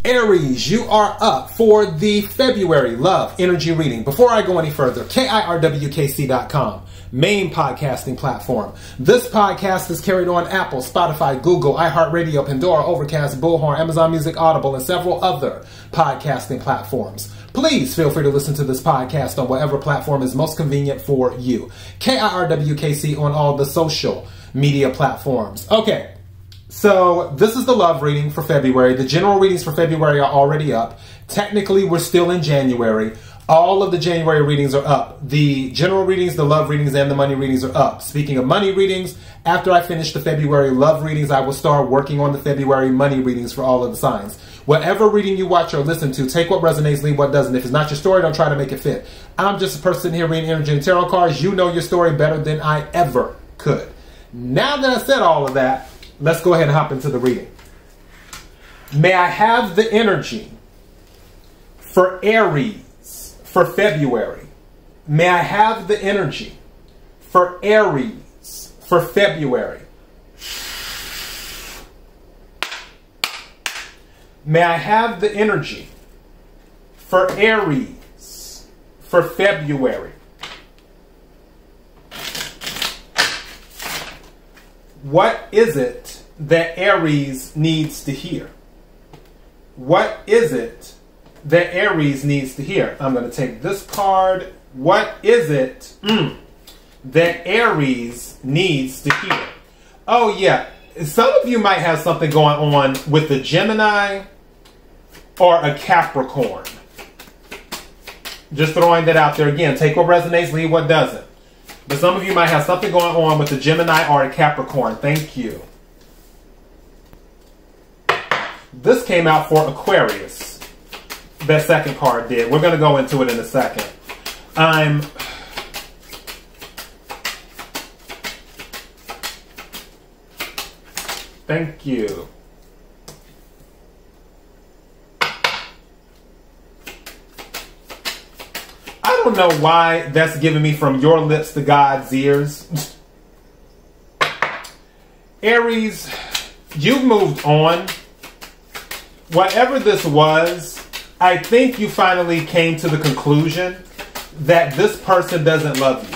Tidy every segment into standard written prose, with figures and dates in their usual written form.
Aries, you are up for the February Love Energy Reading. Before I go any further, KIRWKC.com, main podcasting platform. This podcast is carried on Apple, Spotify, Google, iHeartRadio, Pandora, Overcast, Bullhorn, Amazon Music, Audible, and several other podcasting platforms. Please feel free to listen to this podcast on whatever platform is most convenient for you. KIRWKC on all the social media platforms. Okay. So this is the love reading for February. The general readings for February are already up. Technically, we're still in January. All of the January readings are up. The general readings, the love readings, and the money readings are up. Speaking of money readings, after I finish the February love readings, I will start working on the February money readings for all of the signs. Whatever reading you watch or listen to, take what resonates, leave what doesn't. If it's not your story, don't try to make it fit. I'm just a person here reading energy and tarot cards. You know your story better than I ever could. Now that I said all of that, let's go ahead and hop into the reading. May I have the energy for Aries for February? May I have the energy for Aries for February? May I have the energy for Aries for February? What is it that Aries needs to hear? What is it that Aries needs to hear? I'm going to take this card. What is it that Aries needs to hear? Oh, yeah. Some of you might have something going on with the Gemini or a Capricorn. Just throwing that out there again. Take what resonates, leave what doesn't. But some of you might have something going on with a Gemini or a Capricorn. Thank you. This came out for Aquarius. That second card did. We're going to go into it in a second. Thank you. I don't know why that's giving me from your lips to God's ears. Aries, you've moved on. Whatever this was, I think you finally came to the conclusion that this person doesn't love you.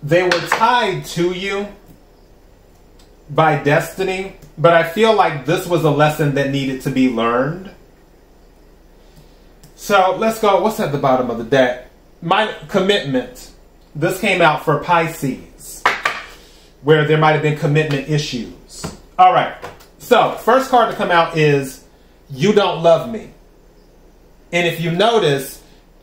They were tied to you by destiny, but I feel like this was a lesson that needed to be learned. So let's go. What's at the bottom of the deck? My commitment. This came out for Pisces, where there might have been commitment issues. All right. So first card to come out is You Don't Love Me. And if you notice,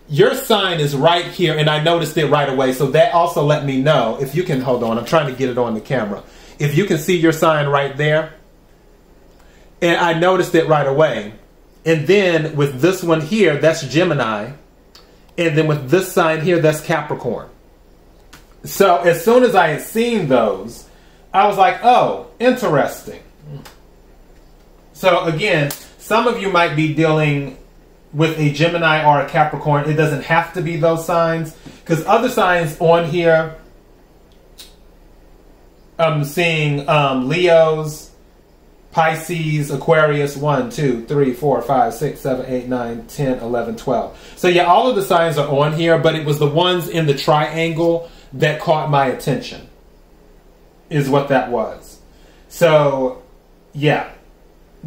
your sign is right here, and I noticed it right away. So that also let me know, if you can, hold on, I'm trying to get it on the camera. If you can see your sign right there, and I noticed it right away. And then with this one here, that's Gemini. And then with this sign here, that's Capricorn. So as soon as I had seen those, I was like, oh, interesting. So again, some of you might be dealing with a Gemini or a Capricorn. It doesn't have to be those signs, because other signs on here, I'm seeing Leos, Pisces, Aquarius, 1, 2, 3, 4, 5, 6, 7, 8, 9, 10, 11, 12. So yeah, all of the signs are on here, but it was the ones in the triangle that caught my attention, is what that was. So yeah,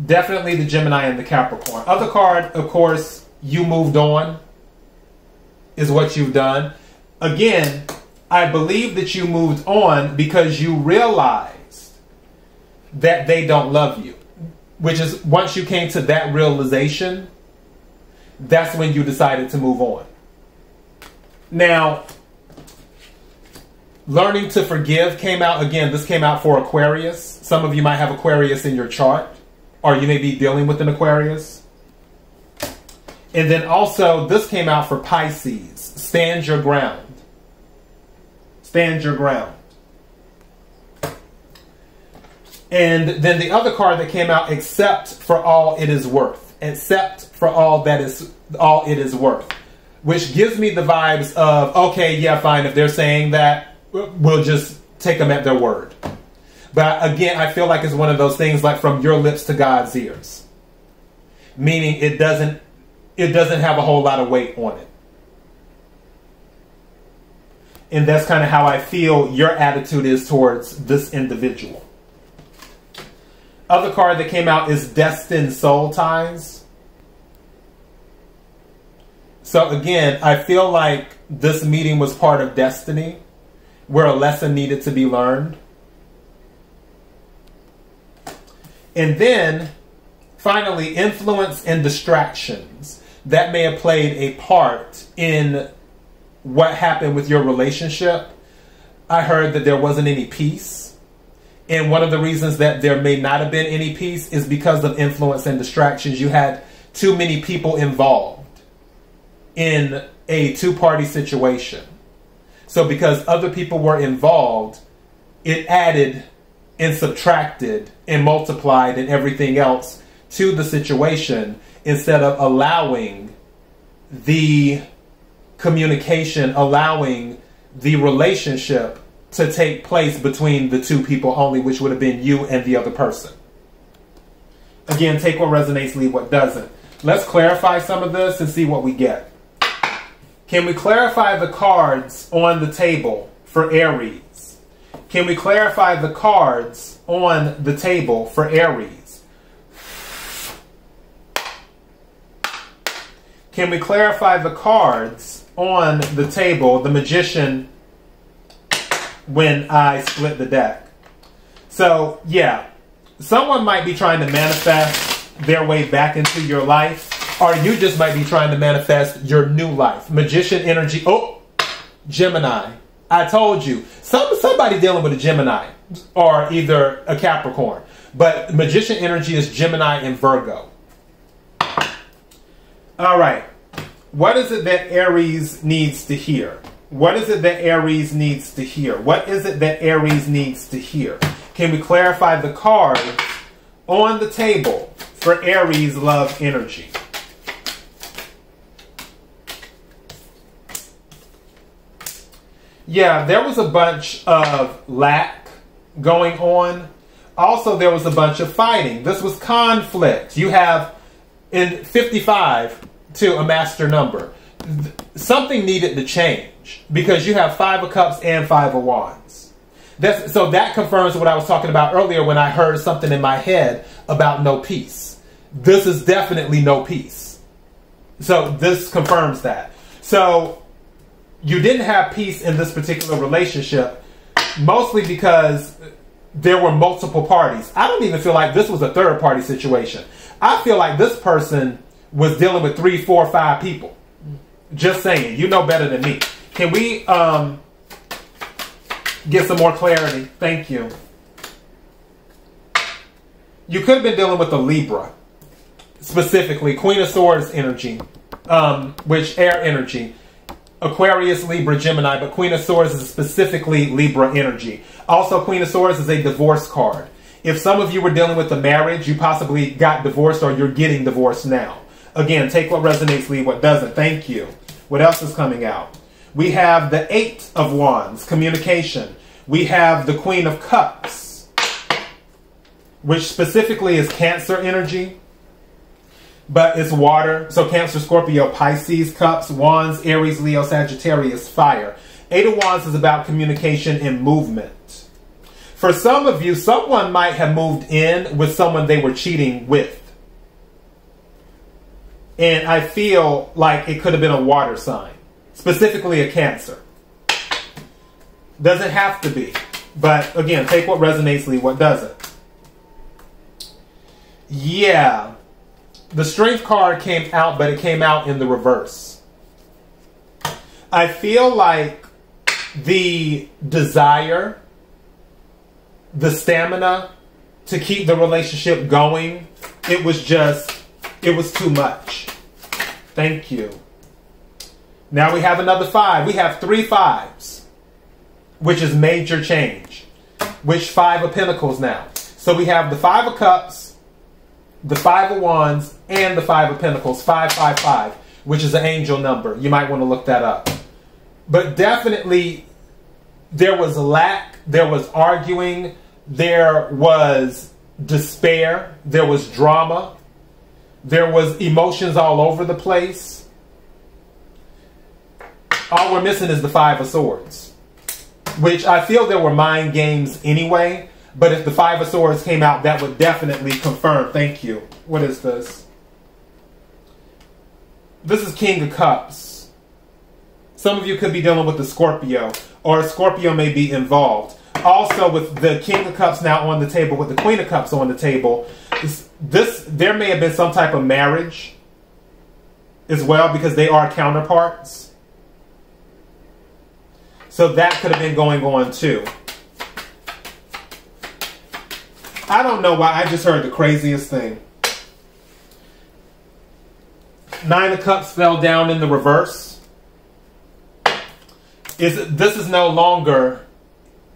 definitely the Gemini and the Capricorn. Other card, of course, you moved on, is what you've done. Again, I believe that you moved on because you realized that they don't love you. Which is, once you came to that realization, that's when you decided to move on. Now, learning to forgive came out again. This came out for Aquarius. Some of you might have Aquarius in your chart, or you may be dealing with an Aquarius. And then also, this came out for Pisces. Stand your ground. Stand your ground. And then the other card that came out, accept for all it is worth. Accept for all it is worth. which gives me the vibes of, okay, yeah, fine. If they're saying that, we'll just take them at their word. But again, I feel like it's one of those things like from your lips to God's ears. Meaning it doesn't have a whole lot of weight on it. And that's kind of how I feel your attitude is towards this individual. Other card that came out is Destined Soul Ties. So again, I feel like this meeting was part of destiny, where a lesson needed to be learned. And then, finally, influence and distractions that may have played a part in what happened with your relationship. I heard that there wasn't any peace. And one of the reasons that there may not have been any peace is because of influence and distractions. You had too many people involved in a two-party situation. So because other people were involved, it added and subtracted and multiplied and everything else to the situation instead of allowing the communication, allowing the relationship to take place between the two people only, which would have been you and the other person. Again, take what resonates, leave what doesn't. Let's clarify some of this and see what we get. Can we clarify the cards on the table for Aries? Can we clarify the cards on the table for Aries? Can we clarify the cards on the table, the Magician, when I split the deck? So, yeah, someone might be trying to manifest their way back into your life, or you just might be trying to manifest your new life. Magician energy. Oh, Gemini. I told you. Somebody dealing with a Gemini or either a Capricorn. But Magician energy is Gemini and Virgo. All right. What is it that Aries needs to hear? What is it that Aries needs to hear? What is it that Aries needs to hear? Can we clarify the cards on the table for Aries love energy? Yeah, there was a bunch of lack going on. Also, there was a bunch of fighting. This was conflict. You have in 55 to a master number. Something needed to change because you have 5 of Cups and 5 of Wands. So that confirms what I was talking about earlier when I heard something in my head about no peace. This is definitely no peace. So this confirms that. So you didn't have peace in this particular relationship, mostly because there were multiple parties. I don't even feel like this was a third party situation. I feel like this person was dealing with 3, 4, 5 people. Just saying, you know better than me. Can we get some more clarity? Thank you. You could have been dealing with a Libra, specifically Queen of Swords energy, which air energy. Aquarius, Libra, Gemini, but Queen of Swords is specifically Libra energy. Also, Queen of Swords is a divorce card. If some of you were dealing with a marriage, you possibly got divorced or you're getting divorced now. Again, take what resonates, leave what doesn't. Thank you. What else is coming out? We have the 8 of Wands, communication. We have the Queen of Cups, which specifically is Cancer energy. But it's water. So Cancer, Scorpio, Pisces, Cups, Wands, Aries, Leo, Sagittarius, fire. 8 of Wands is about communication and movement. For some of you, someone might have moved in with someone they were cheating with. And I feel like it could have been a water sign. Specifically a Cancer. Doesn't have to be. But again, take what resonates, leave what doesn't. Yeah. The Strength card came out, but it came out in the reverse. I feel like the desire, the stamina to keep the relationship going, it was too much. Thank you. Now we have another 5. We have 3 5s, which is major change. Which 5 of Pentacles now. So we have the 5 of Cups, the 5 of Wands, and the 5 of Pentacles. 5, 5, 5. which is an angel number. You might want to look that up. But definitely, there was lack, there was arguing, there was despair, there was drama, there was emotions all over the place. All we're missing is the Five of Swords, which I feel there were mind games anyway, but if the Five of Swords came out, that would definitely confirm. Thank you. What is this? This is King of Cups. Some of you could be dealing with the Scorpio, or a Scorpio may be involved. Also, with the King of Cups now on the table, with the Queen of Cups on the table, there may have been some type of marriage as well, because they are counterparts. So that could have been going on too. I don't know why, I just heard the craziest thing. Nine of Cups fell down in the reverse. This is no longer,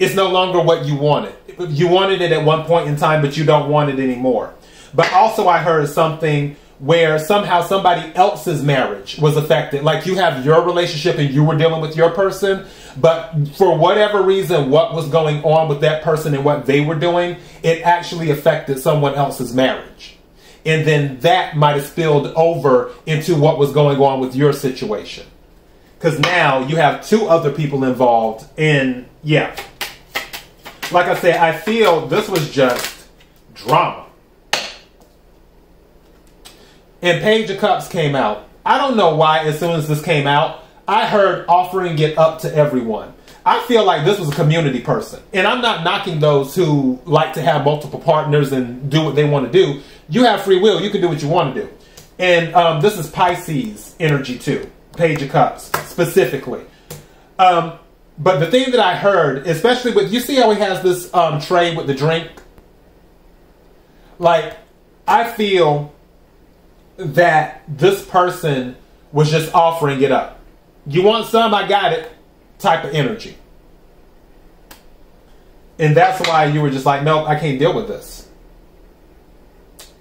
it's no longer what you wanted. You wanted it at one point in time, but you don't want it anymore. But also I heard something where somehow somebody else's marriage was affected. Like you have your relationship and you were dealing with your person, but for whatever reason, what was going on with that person and what they were doing, it actually affected someone else's marriage. And then that might have spilled over into what was going on with your situation. Because now you have two other people involved. And yeah, like I said, I feel this was just drama. And Page of Cups came out. I don't know why as soon as this came out, I heard offering it up to everyone. I feel like this was a community person. And I'm not knocking those who like to have multiple partners and do what they want to do. You have free will. You can do what you want to do. And this is Pisces energy too. Page of Cups specifically. But the thing that I heard, especially with, you see how he has this tray with the drink? Like, I feel that this person was just offering it up. You want some? I got it. Type of energy. And that's why you were just like, nope, I can't deal with this.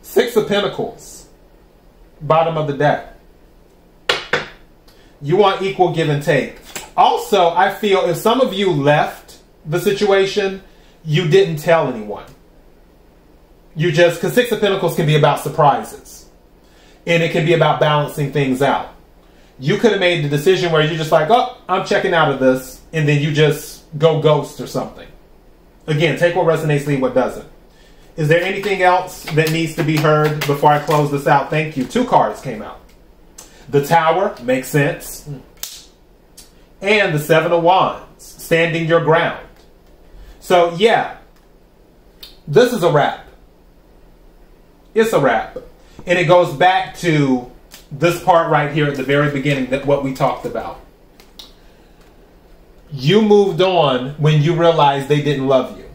Six of Pentacles. Bottom of the deck. You want equal give and take. Also, I feel if some of you left the situation, you didn't tell anyone. You just, because Six of Pentacles can be about surprises. And it can be about balancing things out. You could have made the decision where you're just like, oh, I'm checking out of this. And then you just go ghost or something. Again, take what resonates, leave what doesn't. Is there anything else that needs to be heard before I close this out? Thank you. Two cards came out. The Tower, makes sense. And the Seven of Wands, standing your ground. So, yeah, this is a wrap. It's a wrap. And it goes back to this part right here at the very beginning, that what we talked about. You moved on when you realized they didn't love you.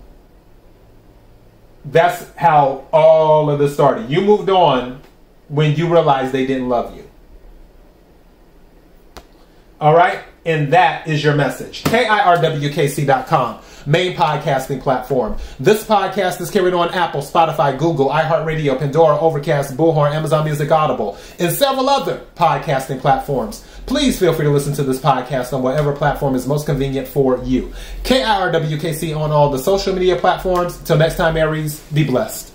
That's how all of this started. You moved on when you realized they didn't love you. All right? And that is your message. KIRWKC.com, main podcasting platform. This podcast is carried on Apple, Spotify, Google, iHeartRadio, Pandora, Overcast, Bullhorn, Amazon Music, Audible, and several other podcasting platforms. Please feel free to listen to this podcast on whatever platform is most convenient for you. KIRWKC on all the social media platforms. Till next time, Aries, be blessed.